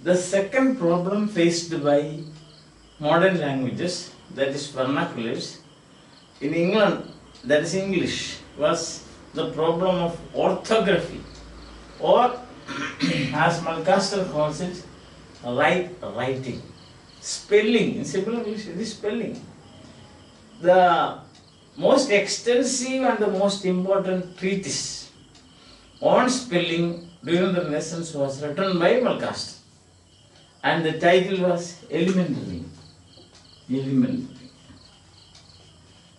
the second problem faced by modern languages, that is vernaculars, in England, that is English, was the problem of orthography, or as Malcaster calls it, writing. Spelling, in simple English, it is spelling. The most extensive and the most important treatise on spelling during the Renaissance was written by Malcaster, and the title was Elementary.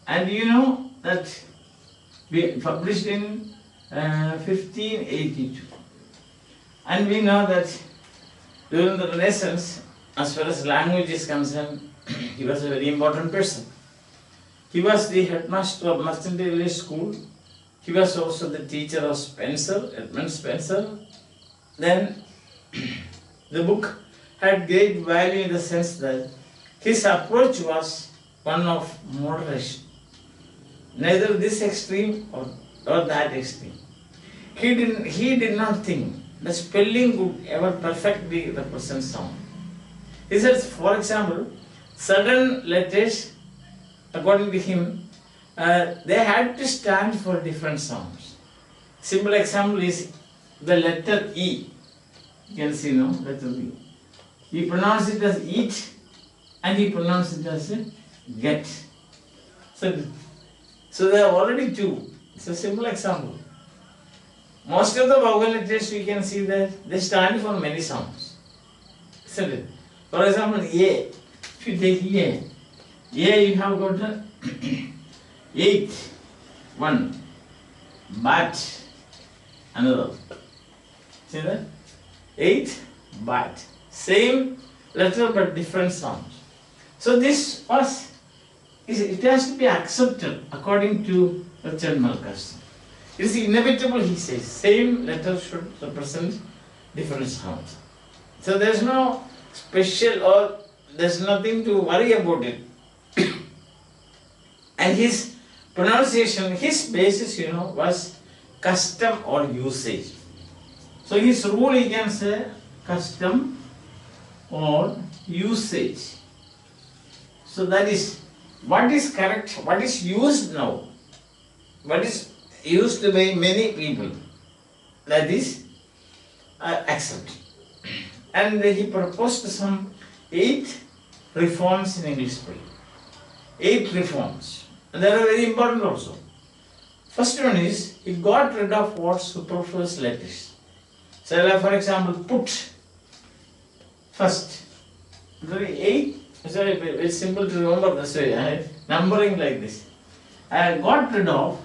And you know that we published in 1582, and we know that during the Renaissance, as far as language is concerned, he was a very important person. He was the headmaster of Mercantile School. He was also the teacher of Spencer, Edmund Spencer. Then the book had great value in the sense that his approach was one of moderation. Neither this extreme or that extreme. He did not think the spelling could ever perfectly represent sound. He says, for example, certain letters, according to him, they had to stand for different sounds. Simple example is the letter E. You can see now, letter E. He pronounced it as eat, and he pronounced it as get. So there are already two. It's a simple example. Most of the vowel letters we can see that they stand for many sounds. Isn't it? For example, A. If you take A, you have got a 8, 1, bat, another. See that? 8, bat. Same letter but different sounds. So this was, it has to be accepted according to Richard Malcaster. It is inevitable, he says, same letter should represent different sounds. So there is no special, or there is nothing to worry about it. And his pronunciation, his basis, was custom or usage. So his rule, he can say, custom or usage. So that is, what is correct, what is used now, what is used by many people, that is accepted. And he proposed some 8 reforms in English spelling. 8 reforms. And they are very important also. First one is, he got rid of what superfluous letters. So like for example, put first. Very simple to remember this way, numbering like this. I got rid of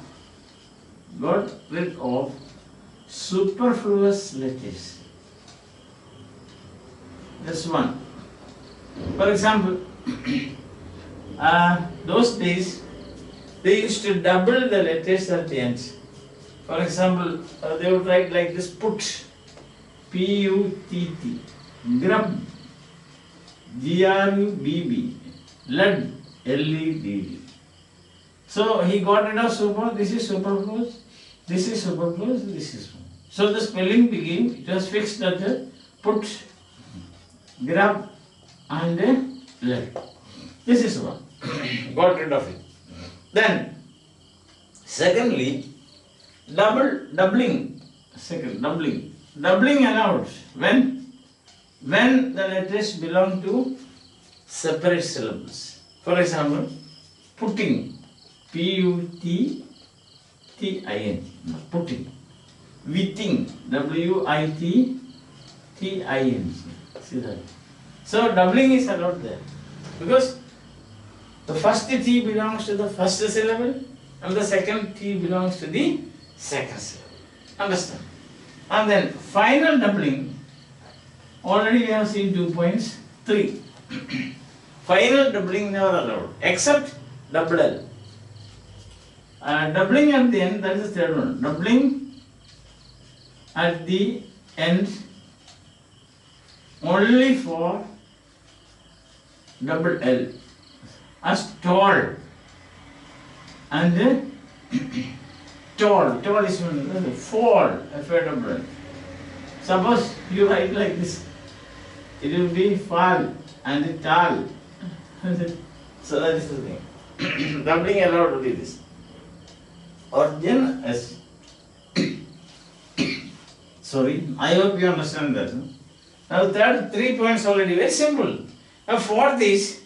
superfluous letters. That's one. For example, those days they used to double the letters at the end. For example, they would write like this: put, P-U-T-T, grub, G-R-U-B-B, led, L-E-D-D. So he got rid of super, this is superfluous, this is superfluous, this is superfluous. So the spelling became, it was fixed that put, grab and led. This is one. Got rid of it. Then, secondly, doubling. Doubling allowed when the letters belong to separate syllables. For example, putting, P-U-T-T-I-N, putting. Witting, W-I-T-T-I-N. See that? So doubling is allowed there, because the first T belongs to the first syllable and the second T belongs to the second syllable. Understand? And then final doubling, already we have seen 2 points. 3. Final doubling never allowed, except double L. Doubling at the end, that is the third one. Doubling at the end only for double L, as tall and tall is fall, F-A-double-L. Suppose you write like this, it will be fal and tal. So that is the thing. Doubling allowed only this. Origin as sorry, I hope you understand that. Now third 3 points already, very simple. Now fourth is,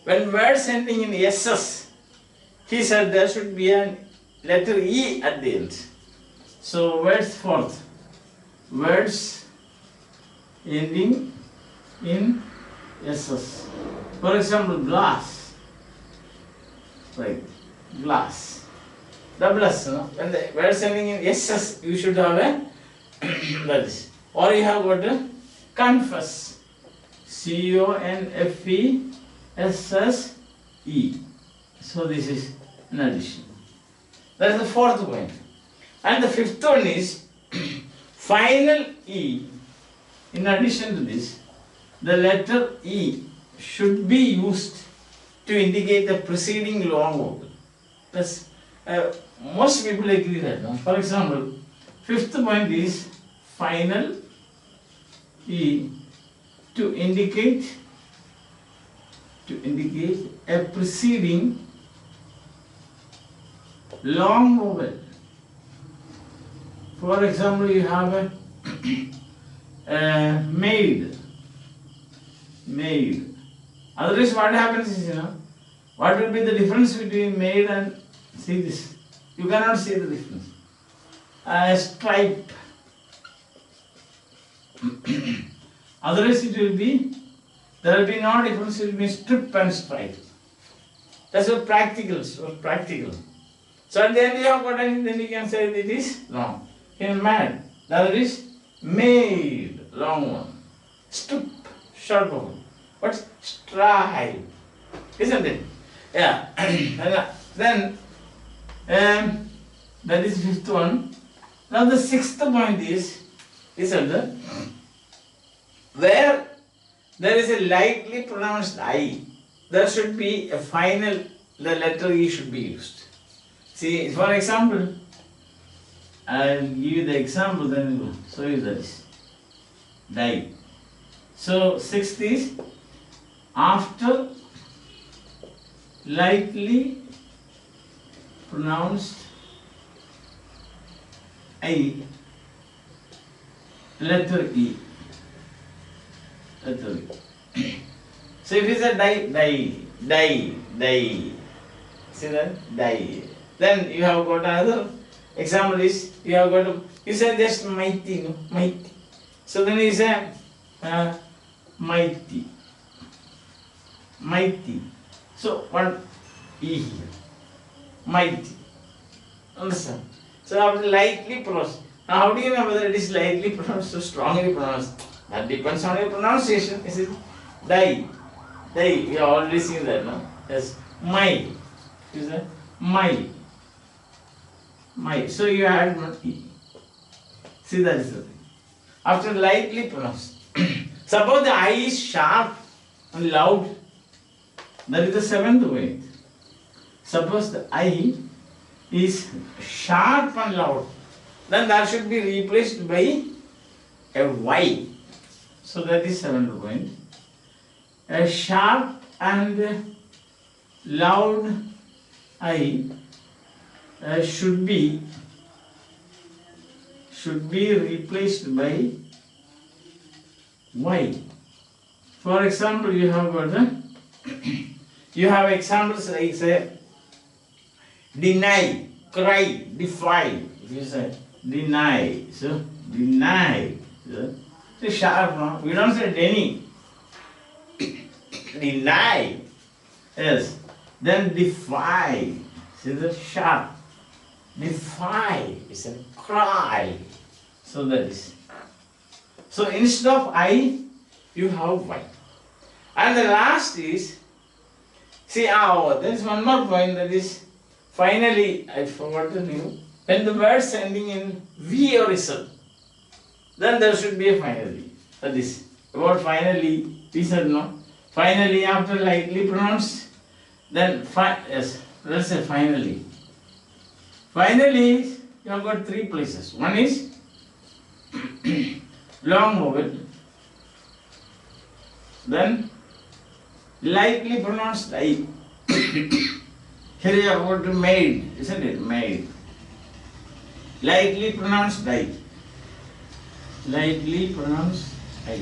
when words ending in SS, he said there should be a letter E at the end. So words fourth, words ending in SS. For example, glass, right, glass. Double S, no? When the words ending in SS, you should have a that is. Or you have got a confess, CONFESSE. So this is an addition. That is the fourth point. And the fifth one is final E. In addition to this, the letter E should be used to indicate the preceding long vowel. That's, most people agree that. No? For example, fifth point is final E to indicate a preceding long vowel. For example, you have a maid. Otherwise, what happens is, what will be the difference between maid and, see this, you cannot see the difference. Stripe. Otherwise, it will be, there will be no difference, it will be strip and stripe. That's what practical. So at the end you have got anything, then you can say it is long. In mad, the other is maid, long one. Strip, short one. What's stripe? Isn't it? Yeah. Then, that is fifth one. Now the sixth point is that where there is a lightly pronounced I, there should be a final, the letter E should be used. See, for example, I will give you the example, then we will show you this. Die. So, sixth is, after lightly pronounced I, letter E. Letter E. So if you say die, see that? Die. Then you have got another example is, you have got, you say just mighty, no? Mighty. So then you say mighty. So one E here. Mighty. Understand? So after lightly pronounced. Now how do you know whether it is lightly pronounced or strongly pronounced? That depends on your pronunciation. Is it die? You have already seen that, no? Yes. My. Is that? My. So you add E. See, that is the thing. After lightly pronounced. Suppose the I is sharp and loud. That is the seventh way. Suppose the I is sharp and loud. Then that should be replaced by a Y. So that is seventh point. A sharp and loud I should be replaced by Y. For example, you have got you have examples like say deny, cry, defy. If you say deny, so deny. It's sharp, no? We don't say deny. Deny. Yes. Then defy. See the sharp. Defy is a cry. So that is. So instead of I, you have Y. And the last is, see, there is one more point, that is, finally, I forgot the name. When the words ending in V or Z, then there should be a finally. That is, about finally, we said no. Finally, after lightly pronounced, then yes, let's say finally. Finally, you have got three places. One is long vowel. Then lightly pronounced I. Here you have got made, isn't it? Made. Lightly pronounced I. Lightly pronounced I.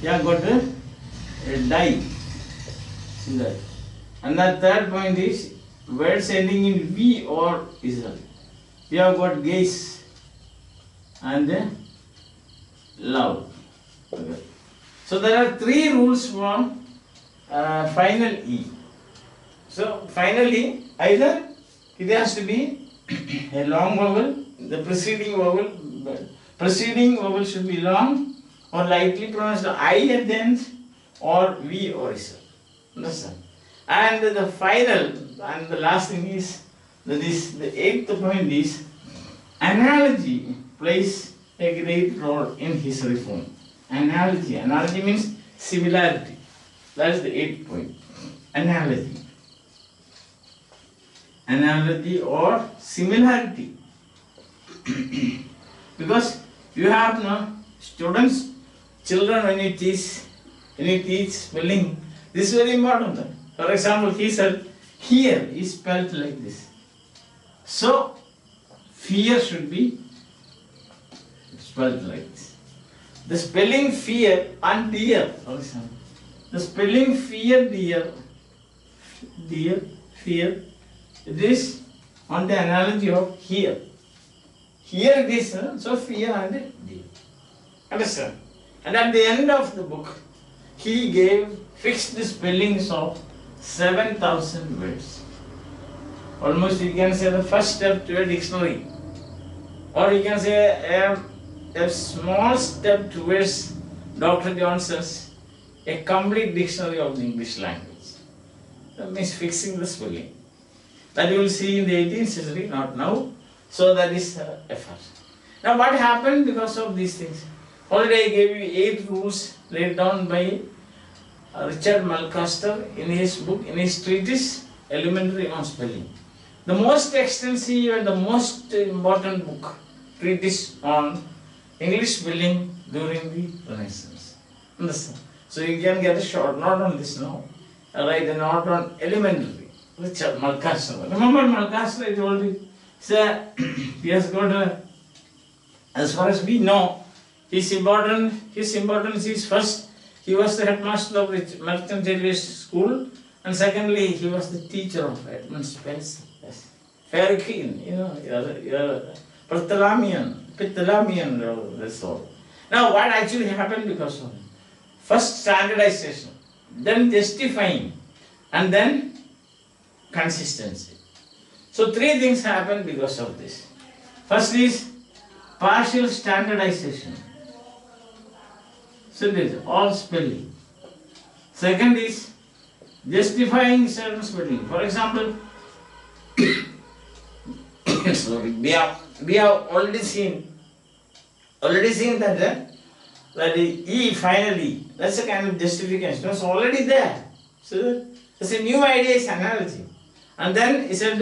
You have got a die. See that? And the third point is words ending in V or isl. You have got gaze and love. Okay. So there are three rules for final E. So finally, either it has to be a long vowel, the preceding vowel should be long or lightly pronounced I at the end, or V or isl. Understand? And the final and the last thing is that is the eighth point is analogy plays a great role in his reform. Analogy means similarity. That is the eighth point. Analogy or similarity. Because you have no students, children, when you teach spelling, this is very important. For example, he said, here is spelled like this. So, fear should be spelled like this. The spelling fear and dear, for example. The spelling fear, fear, it is on the analogy of here. Here it is, so fear and dear. Understand? And at the end of the book, he fixed the spellings of 7,000 words. Almost you can say the first step to a dictionary. Or you can say a small step towards Dr. Johnson's a complete dictionary of the English language. That means fixing the spelling. That you will see in the 18th century, not now. So that is effort. Now what happened because of these things? Already I gave you 8 rules laid down by Richard Mulcaster in his book, in his treatise, Elementary on Spelling. The most extensive and the most important book, treatise on English spelling during the Renaissance. Understand? So you can get a short note on this now. Write a note on elementary. Richard Mulcaster. Remember Mulcaster, I told you. So he has got as far as we know, his importance is first, he was the headmaster of Merchant Taylor's School, and secondly, he was the teacher of Edmund Spencer. Yes. Very keen, you're Pythalamian, that's all. Now, what actually happened because of it? First standardization, then justifying, and then consistency. So, 3 things happened because of this. First is partial standardization. So, it is all spelling. Second is justifying certain spelling. For example, sorry, we have already seen that the E finally, that's a kind of justification. It's already there. So it's a new idea, is analogy. And then he said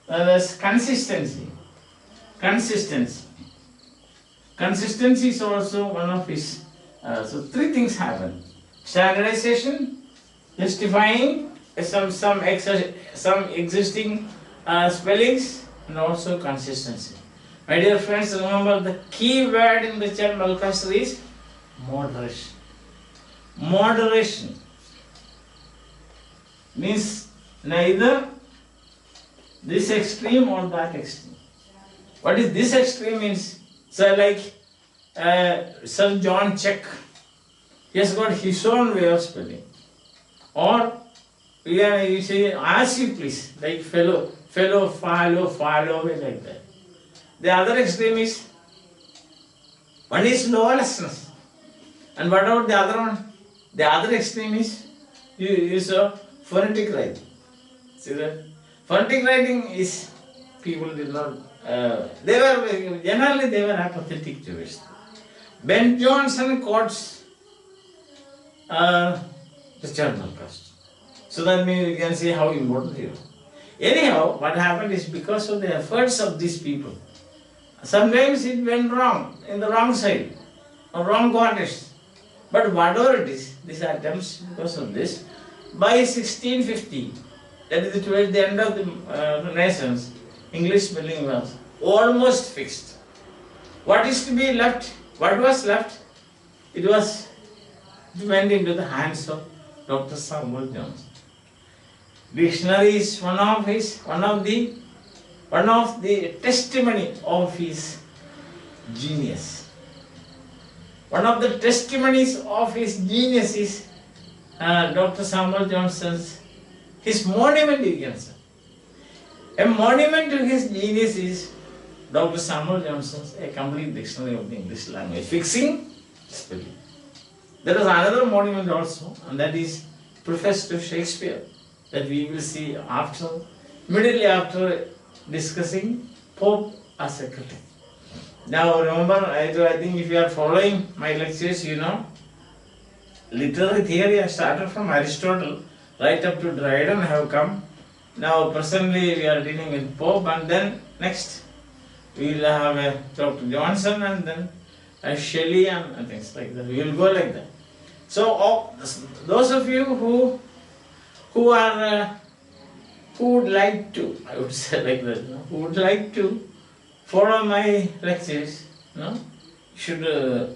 there's consistency. Consistency is also one of his. So 3 things happen: standardization, justifying some existing spellings, and also consistency. My dear friends, remember the key word in Richard Mulcaster is moderation. Moderation means neither this extreme or that extreme. What is this extreme means? So like Sir John Check, he has got his own way of spelling. Or you say as you please, like follow, like that. The other extreme is, one is lawlessness. And what about the other one? The other extreme is, you use phonetic writing. See that? Phonetic writing is, people did not, generally they were apathetic to it. Ben Jonson quotes Richard Mulcaster. So that means you can see how important it is. Anyhow, what happened is because of the efforts of these people, sometimes it went wrong, in the wrong side, or wrong quarters. But whatever it is, these attempts, because of this, by 1650, that is towards the end of the Renaissance, English spelling was almost fixed. What is to be left? What was left? It went into the hands of Dr. Samuel Johnson. Dictionary is one of the testimony of his genius. One of the testimonies of his genius is Dr. Samuel Johnson's, his monument, you can say. A monument to his genius is Dr. Samuel Johnson's A Complete Dictionary of the English Language, fixing spelling. There is another monument also, and that is Preface to Shakespeare, that we will see immediately after discussing Pope as a critic. Now remember, I think if you are following my lectures, you know, literary theory I started from Aristotle right up to Dryden have come. Now presently we are dealing with Pope, and then next we will have Dr. Johnson, and then Shelley and things like that. We will go like that. So those of you who would like to, I would say like that, who would like to follow my lectures, should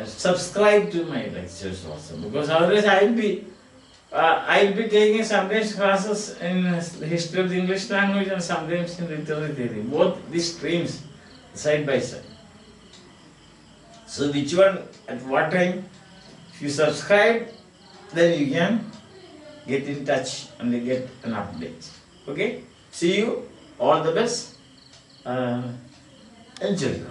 subscribe to my lectures also, because otherwise I'll be taking sometimes classes in the history of the English language and sometimes in literary theory, both these streams side by side. So which one, at what time, if you subscribe, then you can get in touch and get an update. Okay? See you, all the best, enjoy.